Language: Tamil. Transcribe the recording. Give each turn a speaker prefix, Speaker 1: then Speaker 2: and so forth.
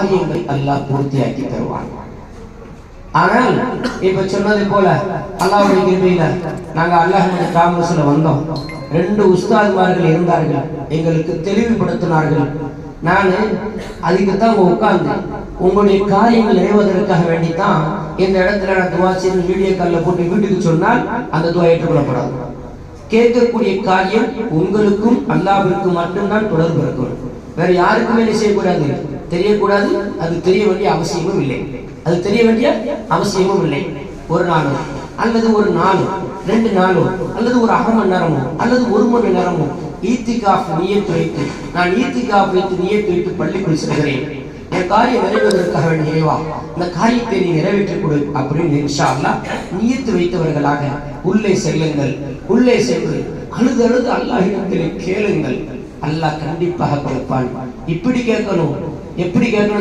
Speaker 1: காரியங்களை அல்லாஹ் பூர்த்தியாக்கி தருவான். ஆனால் இப்ப சொன்னது போல அல்லாஹ்வுடைய கிருபையில நாங்க அல்லாஹ்வுடைய காமர்ஸ்ல வந்தோம். 2 உஸ்தாத்மார்கள் இருந்தார்கள், எங்களுக்கு தெளிவுபடுத்தினார்கள். நான் அதுக்குத்தான் உட்கார்ந்து உங்களுடைய காரியங்கள் நிறைவதற்காக வேண்டித்தான் இந்த இடத்துல நான் துவா செய்து வீடியோ கால்ல போட்டு வீட்டுக்கு சொன்னால் அந்த துவா ஏற்றுக்கொள்ளப்படாது. கேட்கக்கூடிய காரியம் உங்களுக்கும் அல்லாஹ்விற்கும் மட்டும்தான் தொடர்பு இருக்கும். வேற யாருக்குமே என்ன செய்யக்கூடாது, தெரியக்கூடாது. அது தெரிய வேண்டிய அவசியமும் இல்லை. அது தெரிய வேண்டிய அவசியமும் இல்லை. ஒரு நாளும் அல்லது ஒரு நாளும் 2 நாளும் அல்லது ஒரு அரை மணி நேரமோ அல்லது 1 மணி நேரமோ ஈத்திகாஃப் நியத் வைத்து நான் ஈத்திகாஃப் வைத்து நியத் வைத்து பள்ளிக்குள் செல்கிறேன், என் காரியம் நிறைவேறுவதற்காக வேண்டிய இறைவா இந்த காரியத்தை நீ நிறைவேற்றிக் கொடு அப்படின்னு இன்ஷா அல்லாஹ் நியத்து வைத்தவர்களாக உள்ளே செல்லுங்கள். உள்ளே சென்று அழுது அழுது அல்லாஹ்விடத்தில் கேளுங்கள். அல்லாஹ் கண்டிப்பாக கொடுப்பான். இப்படி கேட்கணும், எப்படி கேட்கணும்?